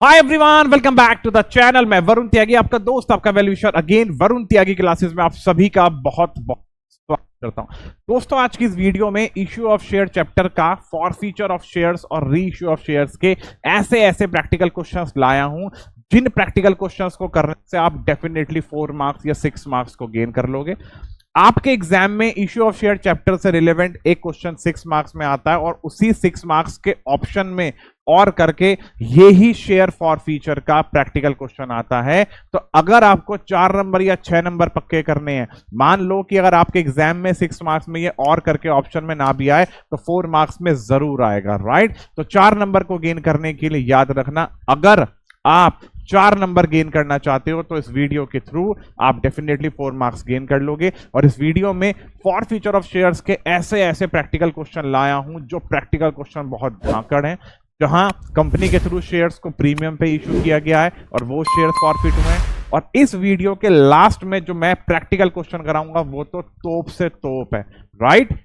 Hi everyone, welcome back to the channel. मैं वरुण त्यागी, आपका दोस्त, आपका valuation again Varun Tyagi classes में आप सभी का बहुत बहुत स्वागत करता हूं। दोस्तों, आज की इस वीडियो में इश्यू ऑफ शेयर चैप्टर का फॉरफीचर ऑफ शेयर्स और री इश्यू ऑफ शेयर्स के ऐसे प्रैक्टिकल क्वेश्चंस लाया हूं जिन प्रैक्टिकल क्वेश्चंस को करने से आप डेफिनेटली 4 मार्क्स या 6 मार्क्स को गेन कर लोगे। आपके एग्जाम में इश्यू ऑफ शेयर चैप्टर से रिलेवेंट एक क्वेश्चन 6 मार्क्स में आता है और उसी 6 मार्क्स के ऑप्शन में और करके यही शेयर फॉर फीचर का प्रैक्टिकल क्वेश्चन आता है। तो अगर आपको 4 नंबर या 6 नंबर पक्के करने हैं, मान लो कि अगर आपके एग्जाम में 6 मार्क्स में ये और करके ऑप्शन में ना भी आए तो 4 मार्क्स में जरूर आएगा, राइट। तो 4 नंबर को गेन करने के लिए याद रखना, अगर आप 4 नंबर गेन करना चाहते हो तो इस वीडियो के थ्रू आप डेफिनेटली 4 मार्क्स गेन कर लोगे। और इस वीडियो में फॉर फ्यूचर ऑफ शेयर्स के ऐसे प्रैक्टिकल क्वेश्चन लाया हूं जो प्रैक्टिकल क्वेश्चन बहुत धाकड़ हैं, जहां कंपनी के थ्रू शेयर्स को प्रीमियम पे इशू किया गया है और वो शेयर्स फॉरफिट हुए हैं। और इस वीडियो के लास्ट में जो मैं प्रैक्टिकल क्वेश्चन कराऊंगा वो तो तोप से तोप है, राइट।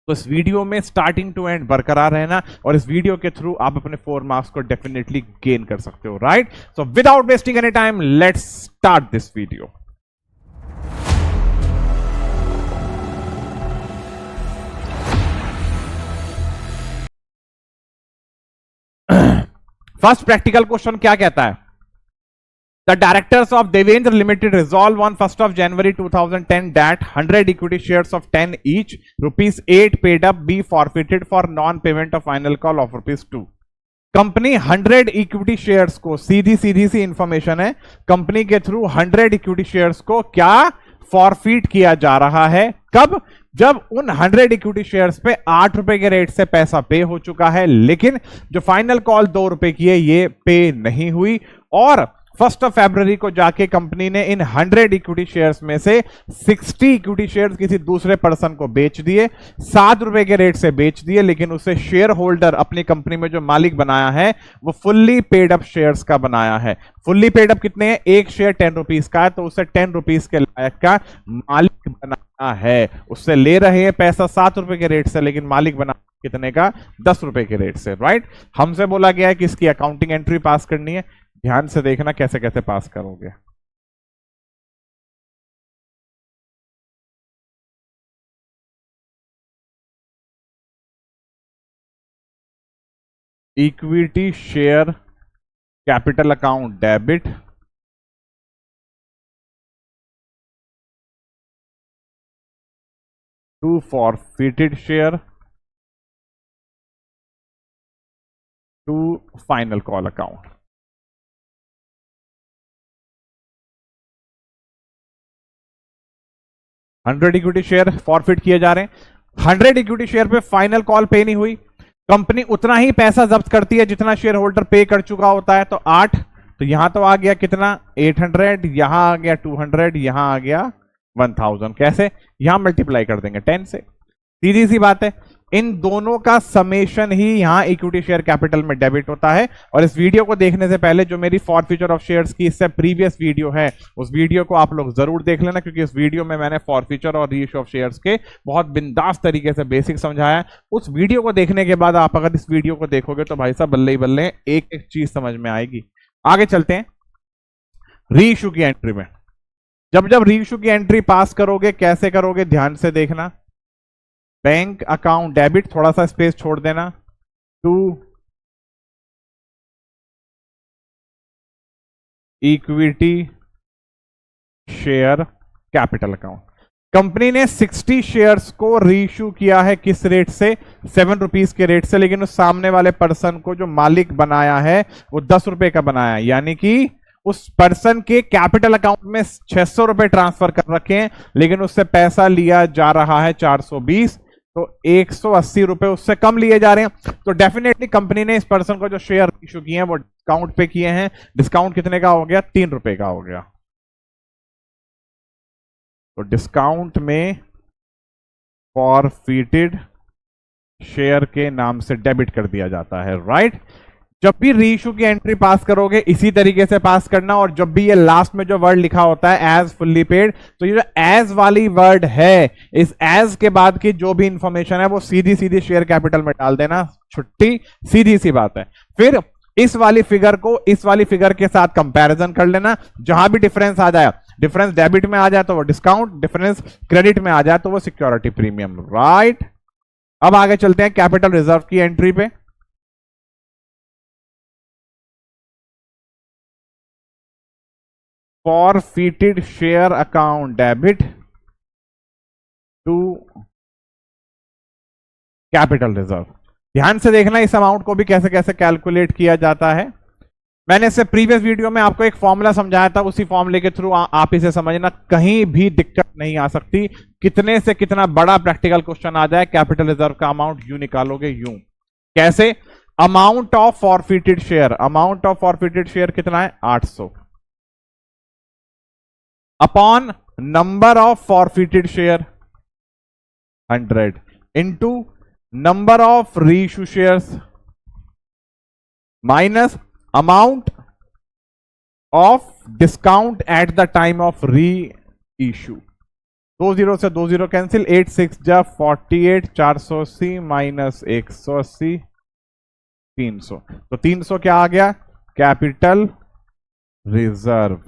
तो इस वीडियो में स्टार्टिंग टू एंड बरकरार रहना और इस वीडियो के थ्रू आप अपने 4 मार्क्स को डेफिनेटली गेन कर सकते हो, right. So without wasting any time, let's start this video. First practical question क्या कहता है? The directors of Devendra Limited resolve on 1st of January 2010 that 100 equity shares of 10 each, rupees 8 paid up, be forfeited for non-payment of final call of rupees 2. Company 100 equity shares को, सीधी सी information है, company के through 100 equity shares को क्या forfeit किया जा रहा है। कब? जब उन 100 इक्विटी शेयर्स पे 8 रुपए के रेट से पैसा पे हो चुका है, लेकिन जो फाइनल कॉल 2 रुपए की है ये पे नहीं हुई और 1 फरवरी को जाके कंपनी ने इन 100 इक्विटी शेयर्स में से 60 इक्विटी शेयर्स किसी दूसरे पर्सन को बेच दिए, 7 रुपए के रेट से बेच दिए, लेकिन उसे शेयर होल्डर, अपनी कंपनी में जो मालिक बनाया है वो फुल्ली पेड अप शेयर्स का बनाया है। फुल्ली पेड अप कितने हैं? एक शेयर 10 रुपीज का है, तो उसे 10 रुपीज के लायक का मालिक बनाया है। उससे ले रहे हैं पैसा 7 रुपए के रेट से, लेकिन मालिक बना कितने का? 10 रुपए के रेट से, राइट। हमसे बोला गया है कि इसकी अकाउंटिंग एंट्री पास करनी है। ध्यान से देखना कैसे कैसे पास करोगे। Equity share capital account debit, to forfeited share, to final call account. Hundred equity share forfeit किए जा रहे हैं। 100 इक्विटी शेयर पे फाइनल कॉल पे नहीं हुई, कंपनी उतना ही पैसा जब्त करती है जितना शेयर होल्डर पे कर चुका होता है। तो 8, तो यहां तो आ गया कितना? 800, यहां आ गया 200, यहां आ गया 1000। कैसे? यहां मल्टीप्लाई कर देंगे 10 से, सीधी सी बात है। इन दोनों का समेशन ही यहां इक्विटी शेयर कैपिटल में डेबिट होता है। और इस वीडियो को देखने से पहले जो मेरी फॉर फ्यूचर ऑफ शेयर्स की इससे प्रीवियस वीडियो है, उस वीडियो को आप लोग जरूर देख लेना, क्योंकि इस वीडियो में मैंने फॉर फ्यूचर और री इश्यू ऑफ शेयर्स के बहुत बिंदास तरीके से बेसिक समझाया। उस वीडियो को देखने के बाद आप अगर इस वीडियो को देखोगे तो भाई साहब बल्ले ही बल्ले एक एक चीज समझ में आएगी। आगे चलते हैं री इश्यू की एंट्री में। जब री इश्यू की एंट्री पास करोगे, कैसे करोगे? ध्यान से देखना। बैंक अकाउंट डेबिट, थोड़ा सा स्पेस छोड़ देना, to equity share capital account. Company ने 60 शेयर्स को रीइश्यू किया है, किस रेट से? 7 रुपीज के रेट से, लेकिन उस सामने वाले पर्सन को जो मालिक बनाया है वो 10 रुपए का बनाया है, यानी कि उस पर्सन के कैपिटल अकाउंट में 600 रुपए ट्रांसफर कर रखे हैं, लेकिन उससे पैसा लिया जा रहा है 420, तो 180 रुपए उससे कम लिए जा रहे हैं। तो डेफिनेटली कंपनी ने इस पर्सन को जो शेयर इशू किए हैं वो डिस्काउंट पे किए हैं। डिस्काउंट कितने का हो गया? 3 रुपए का हो गया। तो डिस्काउंट में फॉरफिटेड शेयर के नाम से डेबिट कर दिया जाता है, राइट। जब भी री इशू की एंट्री पास करोगे इसी तरीके से पास करना, और जब भी ये लास्ट में जो वर्ड लिखा होता है एज फुल्ली पेड, तो ये जो एज वाली वर्ड है, इस एज के बाद की जो भी इंफॉर्मेशन है वो सीधी सीधी शेयर कैपिटल में डाल देना, छुट्टी, सीधी सी बात है। फिर इस वाली फिगर को इस वाली फिगर के साथ कंपैरिजन कर लेना, जहां भी डिफरेंस आ जाए, डिफरेंस डेबिट में आ जाए तो वो डिस्काउंट, डिफरेंस क्रेडिट में आ जाए तो वो सिक्योरिटी प्रीमियम, राइट। अब आगे चलते हैं कैपिटल रिजर्व की एंट्री पे। Forfeited share account debit to capital reserve. ध्यान से देखना इस अमाउंट को भी कैसे कैसे कैलकुलेट किया जाता है। मैंने इससे प्रीवियस वीडियो में आपको एक फॉर्मूला समझाया था, उसी फॉर्मूले के थ्रू आप इसे समझना, कहीं भी दिक्कत नहीं आ सकती। कितने से कितना बड़ा प्रैक्टिकल क्वेश्चन आ जाए, कैपिटल रिजर्व का अमाउंट यूं निकालोगे, यूं। कैसे? Amount of forfeited share, amount of forfeited share कितना है? 800 upon number of forfeited share 100 into number of reissue shares minus amount of discount at the time of री issue. 20 से 20 कैंसिल, 8 6 जा 48, 480 माइनस 180 300। तो 300 क्या आ गया? Capital reserve,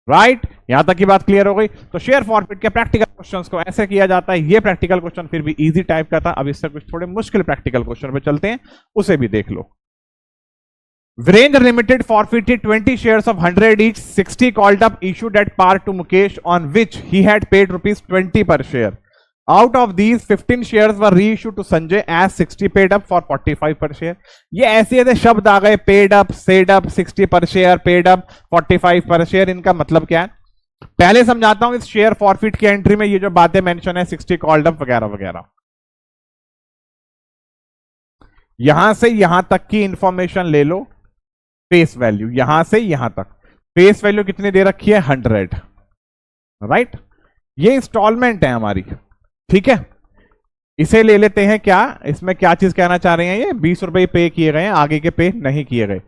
right. यहां तक की बात क्लियर हो गई। तो शेयर फॉरफिट के प्रैक्टिकल क्वेश्चंस को ऐसे किया जाता है। ये प्रैक्टिकल क्वेश्चन फिर भी इजी टाइप का था। अब इससे कुछ थोड़े मुश्किल प्रैक्टिकल क्वेश्चन पे चलते हैं, उसे भी देख लो। Virendra Limited forfeited 20 shares of 100 each, 60 called up, issued at par to Mukesh, on which he had paid rupees 20 per share. Out of these, 15 shares were reissued to Sanjay as 60 paid up for 45 per share. ये ऐसे शब्द आ गए, paid up, said up, 60 पर share, paid up, 45 पर share. इनका मतलब क्या है पहले समझाता हूं। इस शेयर फॉरफिट की एंट्री में ये जो बातें मेंशन है, 60 कॉल्ड अप वगैरह वगैरह, यहां से यहां तक की इंफॉर्मेशन ले लो। फेस वैल्यू यहां से यहां तक, फेस वैल्यू कितनी दे रखी है? 100, राइट। ये इंस्टॉलमेंट है हमारी, ठीक है। इसे ले लेते हैं क्या, इसमें क्या चीज कहना चाह रहे हैं? ये 20 रुपए पे किए गए हैं, आगे के पे नहीं किए गए।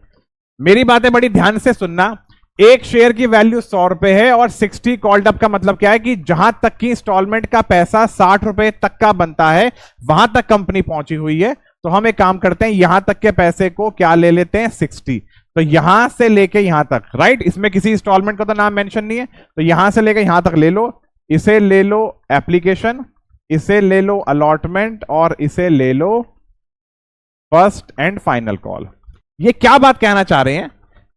मेरी बातें बड़ी ध्यान से सुनना। एक शेयर की वैल्यू 100 रुपए है और 60 कॉल्ड अप का मतलब क्या है कि जहां तक की इंस्टॉलमेंट का पैसा 60 रुपए तक का बनता है, वहां तक कंपनी पहुंची हुई है। तो हम एक काम करते हैं, यहां तक के पैसे को क्या ले लेते हैं? 60। तो यहां से लेके यहां तक, राइट। इसमें किसी इंस्टॉलमेंट का तो नाम मेंशन नहीं है, तो यहां से लेके यहां तक ले लो। इसे ले लो एप्लीकेशन, इसे ले लो अलॉटमेंट, और इसे ले लो फर्स्ट एंड फाइनल कॉल। ये क्या बात कहना चाह रहे हैं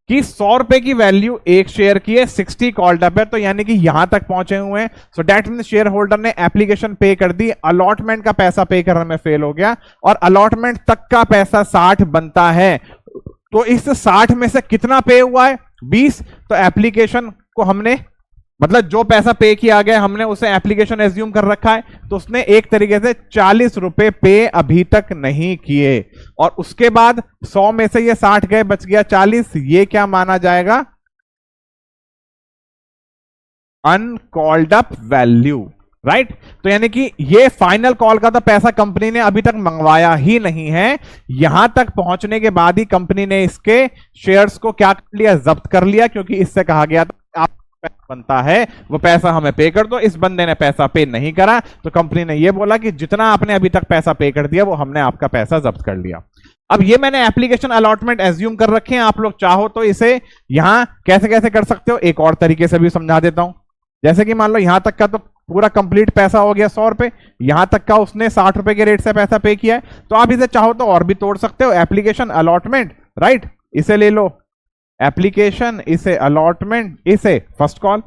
कि 100 रुपए की वैल्यू एक शेयर की है, 60 कॉल्ड अप है, तो यानी कि यहां तक पहुंचे हुए हैं। So that mean share holder ने एप्लीकेशन पे कर दी, अलॉटमेंट का पैसा पे करने में फेल हो गया, और अलॉटमेंट तक का पैसा 60 बनता है। तो इस 60 में से कितना पे हुआ है? 20। तो एप्लीकेशन को हमने, मतलब जो पैसा पे किया गया हमने उसे एप्लीकेशन एज्यूम कर रखा है, तो उसने एक तरीके से 40 रुपए पे अभी तक नहीं किए। और उसके बाद 100 में से ये 60 गए, बच गया 40। ये क्या माना जाएगा? Uncalled up value, right. तो यानी कि ये फाइनल कॉल का तो पैसा कंपनी ने अभी तक मंगवाया ही नहीं है। यहां तक पहुंचने के बाद ही कंपनी ने इसके शेयर्स को क्या कर लिया? जब्त कर लिया, क्योंकि इससे कहा गया था आप बनता है वो पैसा हमें पे कर दो। इस बंदे ने पैसा पे नहीं करा, तो कंपनी ने ये बोला कि जितना आपने अभी तक पैसा पे कर दिया वो हमने आपका पैसा जब्त कर लिया। अब ये मैंने एप्लीकेशन अलॉटमेंट एज्यूम कर रखे हैं। आप लोग चाहो तो इसे यहां कैसे कैसे कर सकते हो, एक और तरीके से भी समझा देता हूं। जैसे कि मान लो यहां तक का तो पूरा कंप्लीट पैसा हो गया 100 रुपए, यहां तक का उसने 60 रुपए के रेट से पैसा पे किया है, तो आप इसे चाहो तो और भी तोड़ सकते हो। एप्लीकेशन अलॉटमेंट, राइट, इसे ले लो एप्लीकेशन, इसे अलॉटमेंट, इसे फर्स्ट कॉल।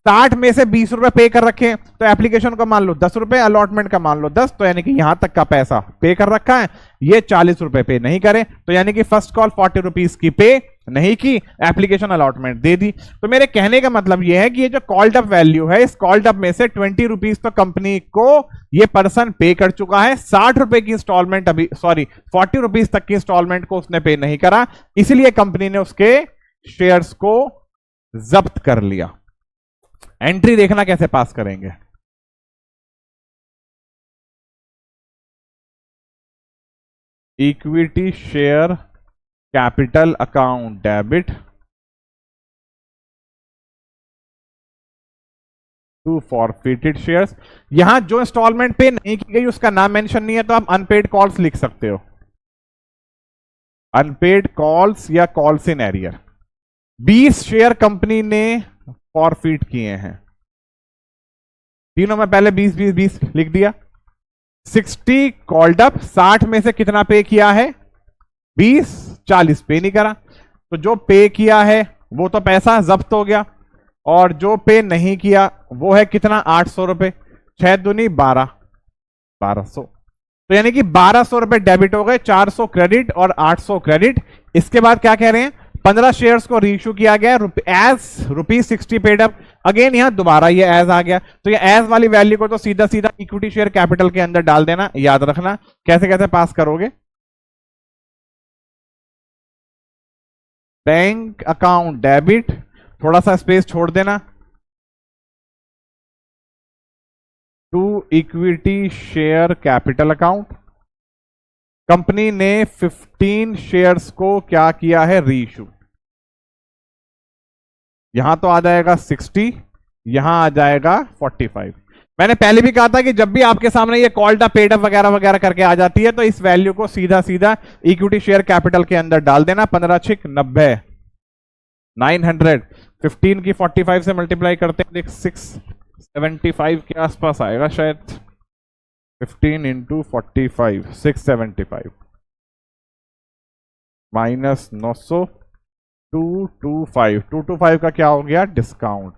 60 में से 20 रुपए पे कर रखे हैं, तो एप्लीकेशन का मान लो 10 रुपए, अलॉटमेंट का मान लो 10, तो यानी कि यहां तक का पैसा पे कर रखा है। ये 40 रुपए पे नहीं करे, तो यानी कि फर्स्ट कॉल 40 रुपीज की पे नहीं की, एप्लीकेशन अलॉटमेंट दे दी। तो मेरे कहने का मतलब यह है कि ये जो कॉल्ड अप वैल्यू है, इस कॉल्ड अप में से 20 रुपीज तो कंपनी को ये पर्सन पे कर चुका है। 60 रुपए की इंस्टॉलमेंट अभी, सॉरी 40 रुपीज तक की इंस्टॉलमेंट को उसने पे नहीं करा, इसलिए कंपनी ने उसके शेयर्स को जब्त कर लिया। एंट्री देखना कैसे पास करेंगे। Equity share capital account debit to forfeited shares. यहां जो इंस्टॉलमेंट पे नहीं की गई उसका नाम मेंशन नहीं है, तो आप अनपेड कॉल्स लिख सकते हो। अनपेड कॉल्स या calls in arrear. 20 share company ने फॉरफिट किए हैं, तीनों में पहले 20 20 20 लिख दिया। 60 कॉल्ड अप, 60 में से कितना पे किया है? 20, 40 पे नहीं करा। तो जो पे किया है वो तो पैसा जब्त हो गया, और जो पे नहीं किया वो है कितना? 800 रुपए। 6 दूनी 12, 1200। तो यानी कि 1200 रुपए डेबिट हो गए, 400 क्रेडिट और 800 क्रेडिट। इसके बाद क्या कह रहे हैं? 15 शेयर्स को रीइश्यू किया गया एज ₹60 पेड अप। अगेन यहां दोबारा ये एज आ गया, तो ये एज वाली वैल्यू को तो सीधा सीधा इक्विटी शेयर कैपिटल के अंदर डाल देना। याद रखना कैसे कैसे पास करोगे। बैंक अकाउंट डेबिट, थोड़ा सा स्पेस छोड़ देना, to equity share capital account. Company ने 15 शेयर्स को क्या किया है? रीइश्यू। यहां तो आ जाएगा 60, यहां आ जाएगा 45। मैंने पहले भी कहा था कि जब भी आपके सामने ये कॉल्ड अप पेड अप वगैरह वगैरह करके आ जाती है तो इस वैल्यू को सीधा सीधा इक्विटी शेयर कैपिटल के अंदर डाल देना। 15 छिक 90, 900। 15 की 45 से मल्टीप्लाई करते हैं, देख 675 के आसपास आएगा शायद। 15 इंटू 45, 675 माइनस 900, 225। 225 का क्या हो गया? डिस्काउंट।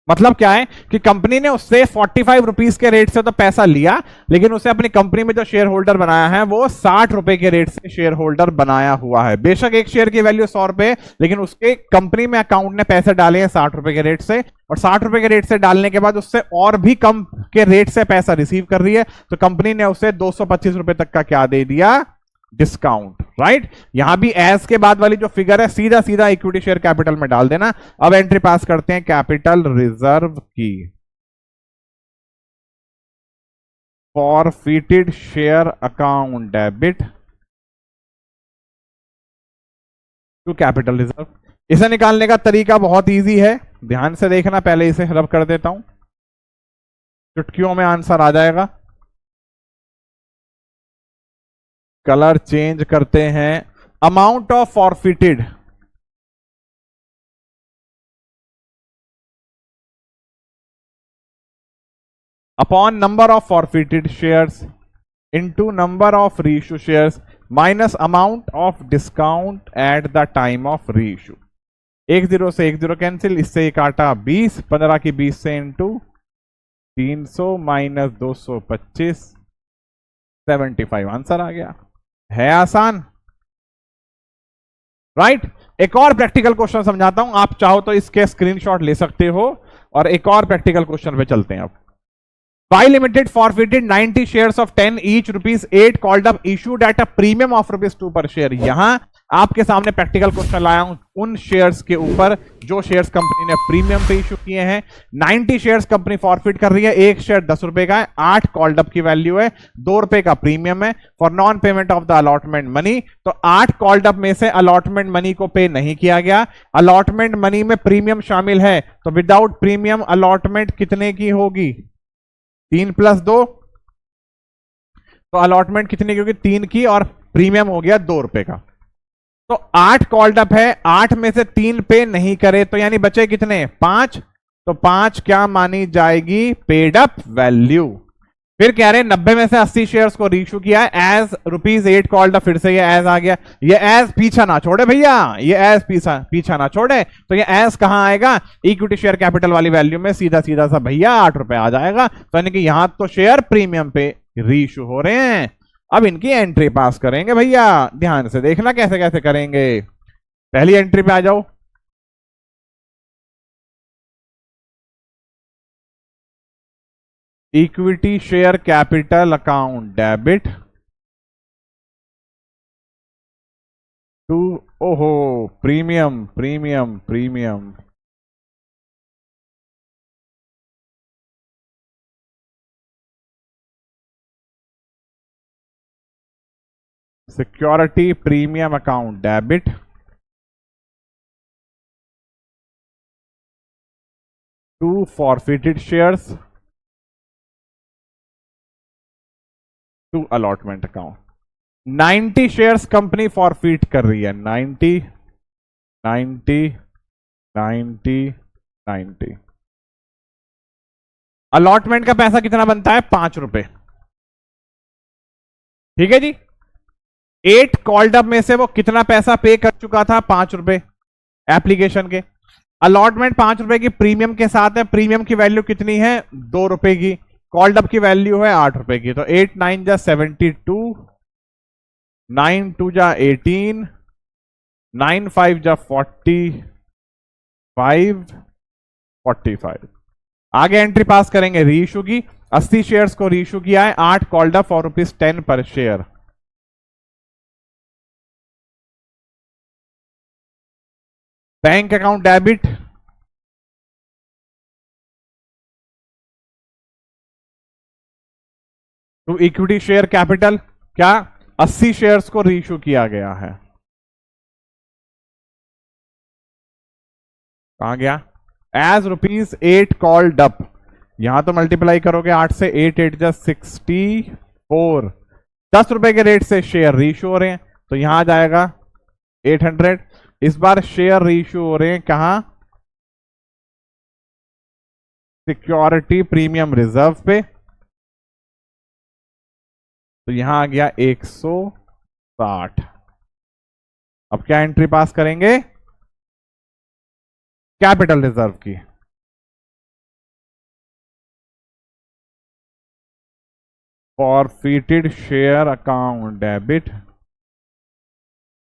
मतलब क्या है कि कंपनी ने उससे 45 रुपीज के रेट से तो पैसा लिया, लेकिन उसे अपनी कंपनी में जो शेयर होल्डर बनाया है वो 60 रुपए के रेट से शेयर होल्डर बनाया हुआ है। बेशक एक शेयर की वैल्यू 100 रुपए, लेकिन उसके कंपनी में अकाउंट ने पैसे डाले हैं 60 रुपए के रेट से, और 60 रुपए के रेट से डालने के बाद उससे और भी कम के रेट से पैसा रिसीव कर रही है, तो कंपनी ने उसे 225 रुपए तक का क्या दे दिया? डिस्काउंट। राइट, यहां भी एज के बाद वाली जो फिगर है सीधा सीधा इक्विटी शेयर कैपिटल में डाल देना। अब एंट्री पास करते हैं कैपिटल रिजर्व की। Forfeited share account debit to capital reserve. इसे निकालने का तरीका बहुत इजी है, ध्यान से देखना। पहले इसे रब कर देता हूं, चुटकियों में आंसर आ जाएगा। कलर चेंज करते हैं। Amount of forfeited, upon number of forfeited shares into number of reissue shares minus amount of discount at the time of reissue. 10 से 10 कैंसिल, इससे काटा 20, 15 की 20 से इंटू 300 माइनस 225, 75 आंसर आ गया। है आसान, राइट। एक और प्रैक्टिकल क्वेश्चन समझाता हूं, आप चाहो तो इसके स्क्रीनशॉट ले सकते हो, और एक और प्रैक्टिकल क्वेश्चन पे चलते हैं अब। Pi Limited forfeited 90 shares of 10 each ₹8 called up issued at a premium of ₹2 per share। यहां आपके सामने प्रैक्टिकल क्वेश्चन लाया हूं उन शेयर्स के ऊपर जो शेयर्स कंपनी ने प्रीमियम पे इशू किए हैं। 90 शेयर्स कंपनी फॉरफिट कर रही है, एक शेयर 10 रुपए का है, 8 कॉल्ड अप की वैल्यू है, 2 रुपए का प्रीमियम है for non payment of the allotment money. तो 8 कॉल्ड अप में से अलॉटमेंट मनी को पे नहीं किया गया, अलॉटमेंट मनी में प्रीमियम शामिल है, तो विदाउट प्रीमियम अलॉटमेंट कितने की होगी? 3 + 2, तो अलॉटमेंट कितने की होगी? 3 की, और प्रीमियम हो गया 2 रुपए का। तो 8 कॉल्ड अप है, 8 में से 3 पे नहीं करे, तो यानी बचे कितने? 5। तो 5 क्या मानी जाएगी? Paid up value. फिर कह रहे हैं 90 में से 80 शेयर्स को रीइश्यू किया है एज ₹8 कॉल्ड अप। फिर से ये एज आ गया, ये एज पीछा ना छोड़े भैया, ये एज पीछा ना छोड़े, तो ये एज कहां आएगा? इक्विटी शेयर कैपिटल वाली वैल्यू में सीधा सीधा सा भैया 8 रुपए आ जाएगा। तो यानी कि यहां तो शेयर प्रीमियम पे रीइश्यू हो रहे हैं। अब इनकी एंट्री पास करेंगे भैया, ध्यान से देखना कैसे कैसे करेंगे। पहली एंट्री पे आ जाओ। Equity share capital account debit to, ओहो, premium premium premium, security premium account debit to forfeited shares to allotment account. 90 shares company forfeit कर रही है। 90 90 90 90। अलॉटमेंट का पैसा कितना बनता है? 5 रुपए। ठीक है जी। 8 कॉल्ड अप में से वो कितना पैसा पे कर चुका था? 5 रुपए एप्लीकेशन के। अलॉटमेंट 5 रुपए की प्रीमियम के साथ है। प्रीमियम की वैल्यू कितनी है? 2 रुपए की। कॉल्ड अप की वैल्यू है 8 रुपए की। तो 8 9 जा 72, 9 2 जा 18, 9 5 जा 45, 45। आगे एंट्री पास करेंगे रीइशू की। 80 शेयर्स को रीइशू किया है, 8 कॉल्ड अप फॉर ₹10 पर share. Bank account debit, to equity share capital. क्या? 80 शेयर्स को रीइशू किया गया है। कहां गया? As ₹8 called up. यहां तो मल्टीप्लाई करोगे 8 से, 8 8 जा 64। 10 रुपए के रेट से शेयर रीइशू हो रहे हैं, तो यहां आ जाएगा 800। इस बार शेयर रीइशू हो रहे हैं कहां? सिक्योरिटी प्रीमियम रिजर्व पे, तो यहां आ गया 160। अब क्या एंट्री पास करेंगे? कैपिटल रिजर्व की। Forfeited share account debit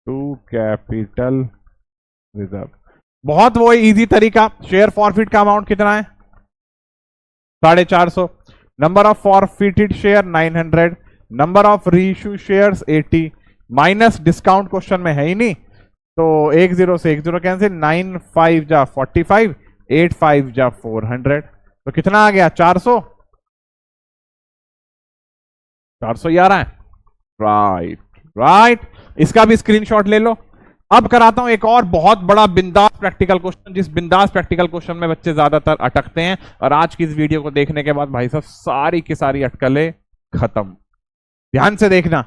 to capital reserve. बहुत वो इजी तरीका। शेयर फॉरफिट का अमाउंट कितना है? 450। Number of forfeited share 900। Number of reissue shares 80, minus discount question में है ही नहीं, तो 10 से 10 कैंसिल। 9 5 जा 45, 8 5 जा 400। तो कितना आ गया? 400। 400 ही आ रहा है। Right right. इसका भी स्क्रीनशॉट ले लो। अब कराता हूं एक और बहुत बड़ा बिंदास प्रैक्टिकल क्वेश्चन, जिस बिंदास प्रैक्टिकल क्वेश्चन में बच्चे ज्यादातर अटकते हैं, और आज की इस वीडियो को देखने के बाद भाई साहब सारी की सारी अटकलें खत्म। ध्यान से देखना।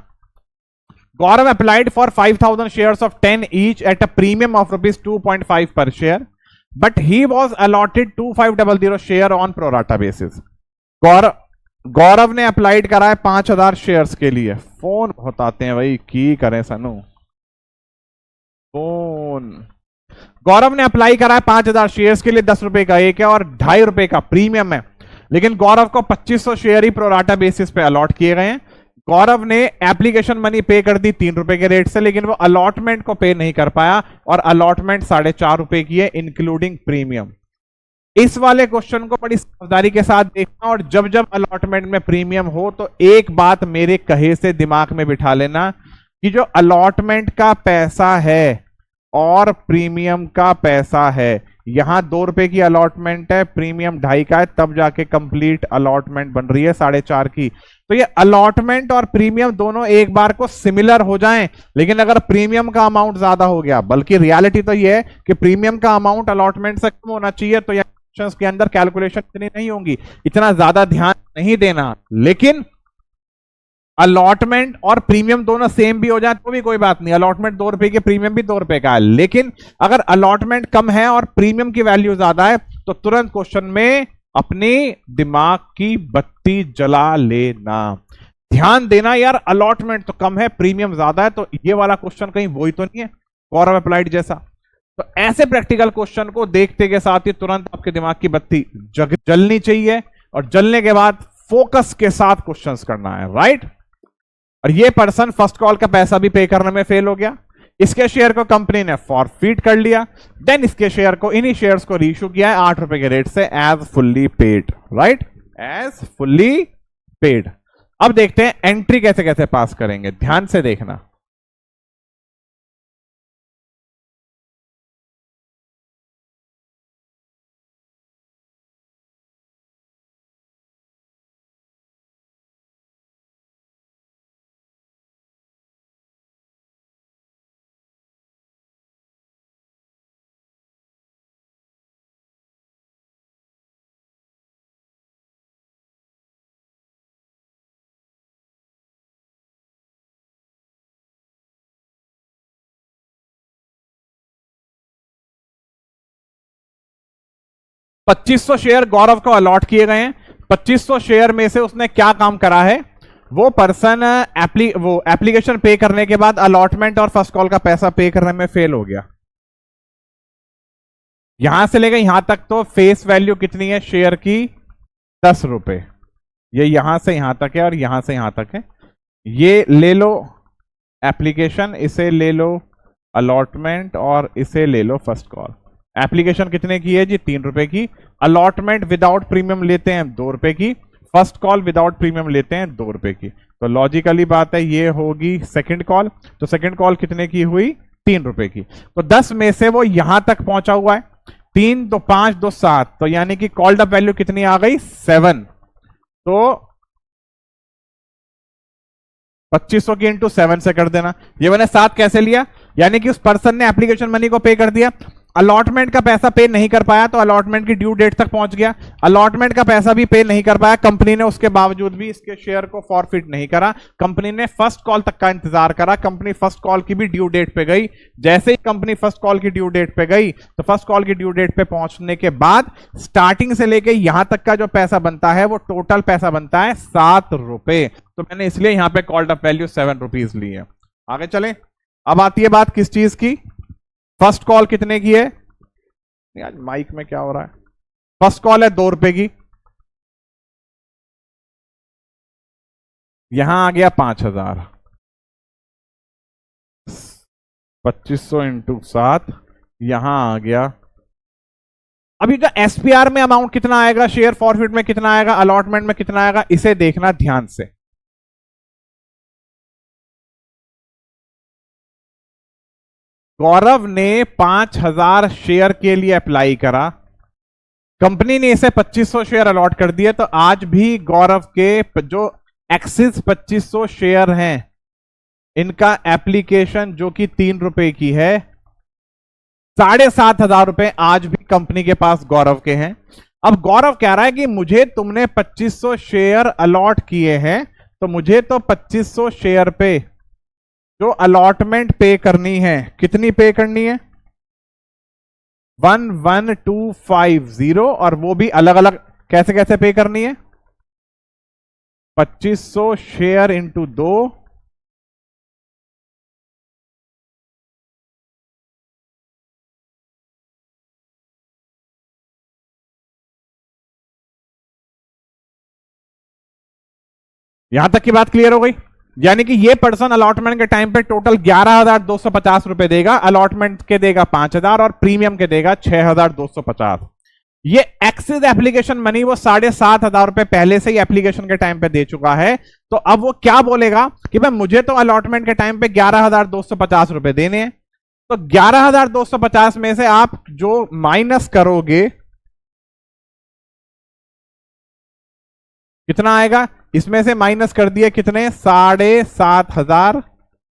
Gaurav applied for 5000 shares of 10 each at a premium of ₹2.5 पर share, but he was allotted 2500 share on pro rata basis. Gaurav Gaurav ने अप्लाइड करा है 5000 शेयर्स के लिए। फोन बहुत आते हैं भाई, की करें सनू फोन। गौरव ने अप्लाई करा है 5000 शेयर्स के लिए। 10 रुपए का एक है और 2.5 रुपए का प्रीमियम है, लेकिन गौरव को 2500 शेयर ही प्रोराटा बेसिस पे अलॉट किए गए हैं। गौरव ने एप्लीकेशन मनी पे कर दी 3 रुपए के रेट से, लेकिन वो अलॉटमेंट को पे नहीं कर पाया, और अलॉटमेंट 4.5 रुपए की है इंक्लूडिंग प्रीमियम। इस वाले क्वेश्चन को बड़ी समझदारी के साथ देखना, और जब जब अलॉटमेंट में प्रीमियम हो तो एक बात मेरे कहे से दिमाग में बिठा लेना कि जो अलॉटमेंट का पैसा है और प्रीमियम का पैसा है, यहां 2 रुपए की अलॉटमेंट है, प्रीमियम 2.5 का है, तब जाके कंप्लीट अलॉटमेंट बन रही है 4.5 की। तो ये अलॉटमेंट और प्रीमियम दोनों एक बार को सिमिलर हो जाएं, लेकिन अगर प्रीमियम का अमाउंट ज्यादा हो गया, बल्कि रियलिटी तो ये है कि प्रीमियम का अमाउंट अलॉटमेंट से कम होना चाहिए, तो के अंदर कैलकुलेशन इतनी नहीं होंगी, इतना ज्यादा ध्यान नहीं देना। लेकिन अलॉटमेंट और प्रीमियम दोनों सेम भी हो जाए तो भी कोई बात नहीं। अलॉटमेंट 2 रुपए की, प्रीमियम भी 2 रुपए का है, लेकिन अगर अलॉटमेंट कम है और प्रीमियम की वैल्यू ज्यादा है, तो तुरंत क्वेश्चन में अपनी दिमाग की बत्ती जला लेना। ध्यान देना यार, अलॉटमेंट तो कम है, प्रीमियम ज्यादा है, तो ये वाला क्वेश्चन कहीं वही तो नहीं है गौरव अप्लाइड जैसा। तो ऐसे प्रैक्टिकल क्वेश्चन को देखते के साथ ही तुरंत आपके दिमाग की बत्ती जलनी चाहिए, और जलने के बाद फोकस के साथ क्वेश्चंस करना है। राइट। और ये पर्सन फर्स्ट कॉल का पैसा भी पे करने में फेल हो गया। इसके शेयर को कंपनी ने फॉरफीट कर लिया, देन इसके शेयर को, इन्हीं शेयर्स को रीइश्यू किया है 8 रुपए के रेट से as fully paid. Right, as fully paid. अब देखते हैं एंट्री कैसे कैसे पास करेंगे, ध्यान से देखना। 2500 शेयर गौरव को अलॉट किए गए हैं। 2500 शेयर में से उसने क्या काम करा है, वो पर्सन वो एप्लीकेशन पे करने के बाद अलॉटमेंट और फर्स्ट कॉल का पैसा पे करने में फेल हो गया। यहां से लेकर यहां तक तो फेस वैल्यू कितनी है शेयर की, 10 रुपए। ये यहां से यहां तक है और यहां से यहां तक है। ये ले लो एप्लीकेशन, इसे ले लो अलॉटमेंट और इसे ले लो फर्स्ट कॉल। एप्लीकेशन कितने की है जी, 3 रुपए की। अलॉटमेंट विदाउट प्रीमियम लेते हैं 2 रुपए की। फर्स्ट कॉल विदाउट प्रीमियम लेते हैं 2 रुपए की। तो लॉजिकली बात है ये होगी सेकंड कॉल। तो सेकंड कॉल कितने की हुई, 3 रुपए की। तो 10 में से वो यहां तक पहुंचा हुआ है। 3 2 5 2 7, तो यानी कि कॉल्ड अप वैल्यू कितनी आ गई, 7। तो 2500 की इंटू 7 से कर देना। ये मैंने 7 कैसे लिया, यानी कि उस पर्सन ने एप्लीकेशन मनी को पे कर दिया, अलॉटमेंट का पैसा पे नहीं कर पाया तो अलॉटमेंट की ड्यू डेट तक पहुंच गया। अलॉटमेंट का पैसा भी पे नहीं कर पाया कंपनी ने, उसके बावजूद भी इसके शेयर को फॉरफिट नहीं करा। कंपनी ने फर्स्ट कॉल तक का इंतजार करा। कंपनी फर्स्ट कॉल की भी ड्यू डेट पे गई। जैसे ही कंपनी फर्स्ट कॉल की ड्यू डेट पे गई तो फर्स्ट कॉल की ड्यू डेट पे पहुंचने के बाद स्टार्टिंग से लेके यहां तक का जो पैसा बनता है वो टोटल पैसा बनता है 7 रुपए। तो मैंने इसलिए यहां पे कॉल्ड अप वैल्यू 7 रुपीज ली है। आगे चलें। अब आती है बात किस चीज की, फर्स्ट कॉल कितने की है, आज माइक में क्या हो रहा है। फर्स्ट कॉल है 2 रुपए की, यहां आ गया 5000। 2500 इंटू 7, यहां आ गया। अभी जो एसपीआर में अमाउंट कितना आएगा, शेयर फॉरफिट में कितना आएगा, अलॉटमेंट में कितना आएगा, इसे देखना ध्यान से। गौरव ने 5000 शेयर के लिए अप्लाई करा, कंपनी ने इसे 2500 शेयर अलॉट कर दिए। तो आज भी गौरव के जो एक्सिस 2500 शेयर हैं, इनका एप्लीकेशन जो कि 3 रुपए की है, 7500 रुपए आज भी कंपनी के पास गौरव के हैं। अब गौरव कह रहा है कि मुझे तुमने 2500 शेयर अलॉट किए हैं, तो मुझे तो 2500 शेयर पे जो अलॉटमेंट पे करनी है, कितनी पे करनी है, 11250, और वो भी अलग अलग कैसे कैसे पे करनी है, 2500 शेयर इंटू 2, यहां तक की बात क्लियर हो गई। यानी कि ये पर्सन अलॉटमेंट के टाइम पे टोटल 11,250 रुपए देगा, अलॉटमेंट के देगा 5,000 और प्रीमियम के देगा 6,250। ये एक्सिस एप्लीकेशन मनी वो 7,500 रुपए पहले से ही एप्लीकेशन के टाइम पे दे चुका है। तो अब वो क्या बोलेगा कि भाई मुझे तो अलॉटमेंट के टाइम पे 11,250 रुपए देने हैं। तो 11,250 में से आप जो माइनस करोगे कितना आएगा, इसमें से माइनस कर दिए कितने, 7,500,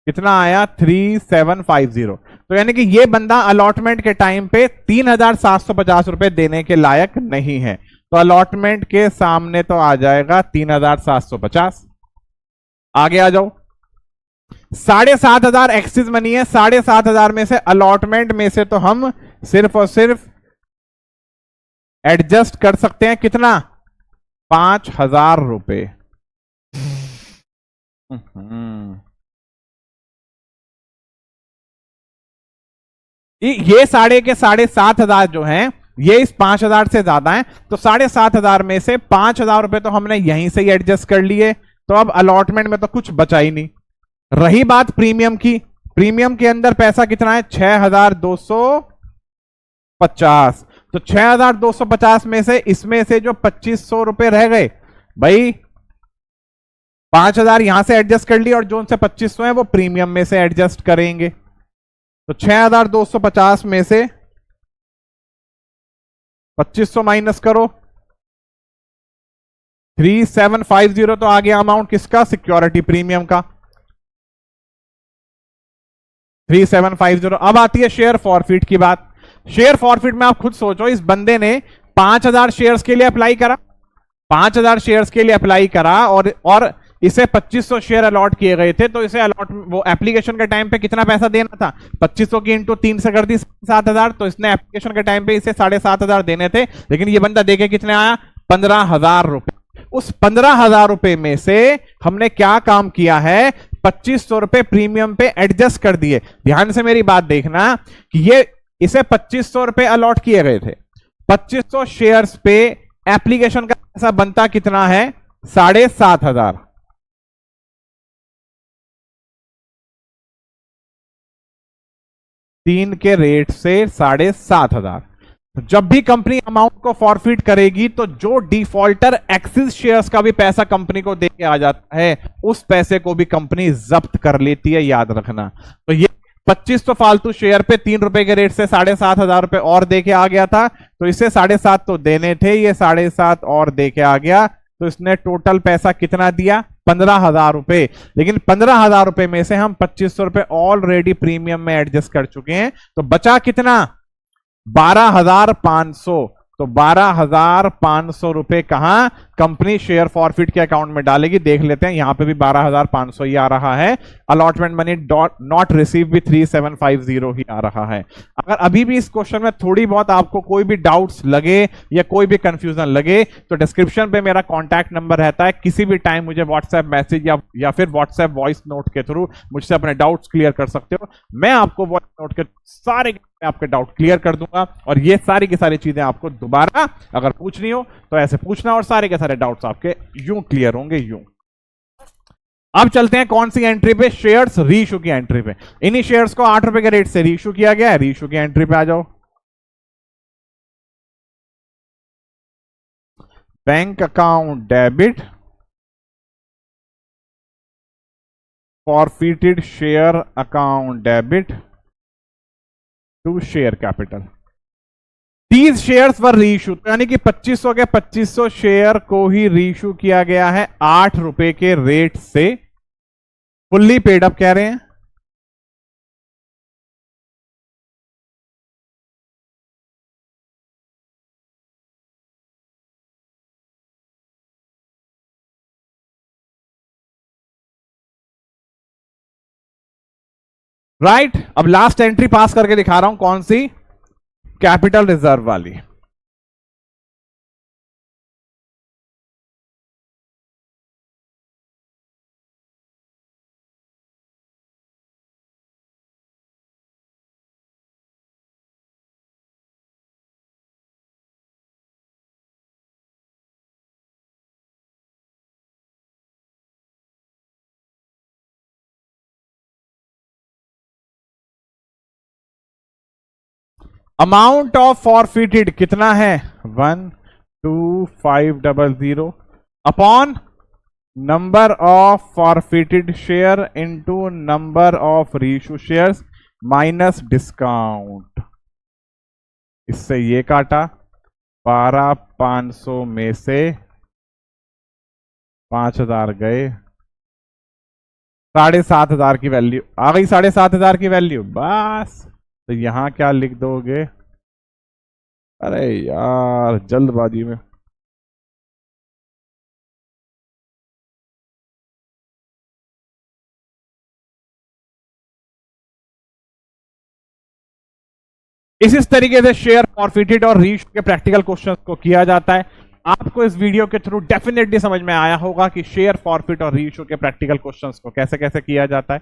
कितना आया 3750। तो यानी कि ये बंदा अलॉटमेंट के टाइम पे 3,750 रुपए देने के लायक नहीं है। तो अलॉटमेंट के सामने तो आ जाएगा 3,750। आगे आ जाओ। 7,500 एक्सिस मनी है, 7,500 में से अलॉटमेंट में से तो हम सिर्फ और सिर्फ एडजस्ट कर सकते हैं कितना, 5,000 रुपए। ये 7,500 जो हैं, ये इस 5,000 से ज्यादा हैं। तो 7,500 में से 5,000 रुपए तो हमने यहीं से ही एडजस्ट कर लिए। तो अब अलॉटमेंट में तो कुछ बचा ही नहीं। रही बात प्रीमियम की, प्रीमियम के अंदर पैसा कितना है, 6,250। तो 6,250 में से इसमें से जो 2,500 रुपए रह गए, भाई 5,000 यहां से एडजस्ट कर लिया और जो उनसे 2,500 है वो प्रीमियम में से एडजस्ट करेंगे। तो 6,250 में से 2,500 माइनस करो, 3,750 तो आ गया अमाउंट किसका, सिक्योरिटी प्रीमियम का, 3,750। अब आती है शेयर फॉरफिट की बात। शेयर फॉरफिट में आप खुद सोचो, इस बंदे ने 5,000 शेयर्स के लिए अप्लाई करा, 5,000 शेयर्स के लिए अप्लाई करा और इसे 2500 शेयर अलॉट किए गए थे, तो इसे अलॉट वो एप्लीकेशन के टाइम पे कितना पैसा देना था, 2500 की इंटू 3 से कर दी 7,000, तो इसने एप्लीकेशन के टाइम पे इसे 7,500 देने थे, लेकिन ये बंदा देके कितने आया, 15,000 रुपए। उस 15,000 रुपए में से हमने क्या काम किया है, 2500 रुपए प्रीमियम पे एडजस्ट कर दिए। ध्यान से मेरी बात देखना कि ये इसे 2500 रुपए अलॉट किए गए थे, 2500 शेयर्स पे एप्लीकेशन का पैसा बनता कितना है, 7,500। 3 के रेट से 7,500। तो जब भी कंपनी अमाउंट को फॉरफिट करेगी तो जो डिफॉल्टर एक्सिस शेयर्स का भी पैसा कंपनी को देके आ जाता है, उस पैसे को भी कंपनी जब्त कर लेती है, याद रखना। तो ये 2500 फालतू शेयर पे 3 रुपए के रेट से 7,500 रुपए और देके आ गया था, तो इसे 7,500 तो देने थे, ये 7,500 और देके आ गया, तो इसने टोटल पैसा कितना दिया, 15,000 रुपए। लेकिन 15,000 रुपए में से हम 2500 रुपए ऑलरेडी प्रीमियम में एडजस्ट कर चुके हैं, तो बचा कितना, 12,500। तो 12,500 रुपए कहां कंपनी शेयर फॉरफिट के अकाउंट में डालेगी, देख लेते हैं। यहां पे भी 12,500 ही आ रहा है, अलॉटमेंट मनी नॉट रिसीव भी 3750 ही आ रहा है। अगर अभी भी इस क्वेश्चन में थोड़ी बहुत आपको कोई भी डाउट्स लगे या कोई भी कंफ्यूजन लगे, तो डिस्क्रिप्शन पे मेरा कॉन्टैक्ट नंबर रहता है, किसी भी टाइम मुझे व्हाट्सएप मैसेज या फिर व्हाट्सएप वॉइस नोट के थ्रू मुझसे अपने डाउट्स क्लियर कर सकते हो। मैं आपको वॉइस नोट के सारे आपके डाउट क्लियर कर दूंगा, और ये सारी की सारी चीजें आपको दोबारा अगर पूछनी हो तो ऐसे पूछना, और सारे के सारे डाउट्स आपके यूं क्लियर होंगे, यूं। अब चलते हैं कौन सी एंट्री पे, शेयर्स रीइश्यू की एंट्री पे। इन्हीं शेयर्स को 8 रुपए के रेट से रीइश्यू किया गया है, रीइश्यू की एंट्री पे आ जाओ। Bank account debit, forfeited share account debit to share capital. These shares were reissue, यानी कि 2500 के 2500 शेयर को ही रीइश्यू किया गया है 8 रुपए के रेट से, फुल्ली पेड अप कह रहे हैं। राइट, अब लास्ट एंट्री पास करके दिखा रहा हूं, कौन सी, कैपिटल रिजर्व वाली। अमाउंट ऑफ फॉरफिटेड कितना है, 12500 upon number of forfeited share into number of reissue shares minus discount. इससे ये काटा, 12,500 में से 5,000 गए, 7,500 की वैल्यू आ गई, 7,500 की वैल्यू बस। तो यहां क्या लिख दोगे, अरे यार जल्दबाजी में, इस तरीके से शेयर फॉरफिटेड और रीइश्यू के प्रैक्टिकल क्वेश्चंस को किया जाता है। आपको इस वीडियो के थ्रू डेफिनेटली समझ में आया होगा कि शेयर फॉरफिट और रीइश्यू के प्रैक्टिकल क्वेश्चंस को कैसे कैसे किया जाता है।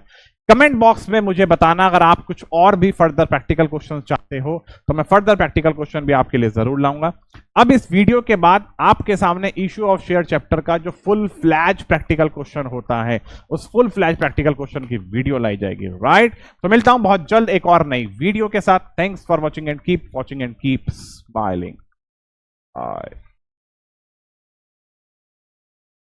कमेंट बॉक्स में मुझे बताना अगर आप कुछ और भी फर्दर प्रैक्टिकल क्वेश्चंस चाहते हो, तो मैं फर्दर प्रैक्टिकल क्वेश्चन भी आपके लिए जरूर लाऊंगा। अब इस वीडियो के बाद आपके सामने इश्यू ऑफ शेयर चैप्टर का जो फुल फ्लैज प्रैक्टिकल क्वेश्चन होता है, उस फुल फ्लैज प्रैक्टिकल क्वेश्चन की वीडियो लाई जाएगी। राइट, तो मिलता हूं बहुत जल्द एक और नई वीडियो के साथ। Thanks for watching and keep smiling. Bye.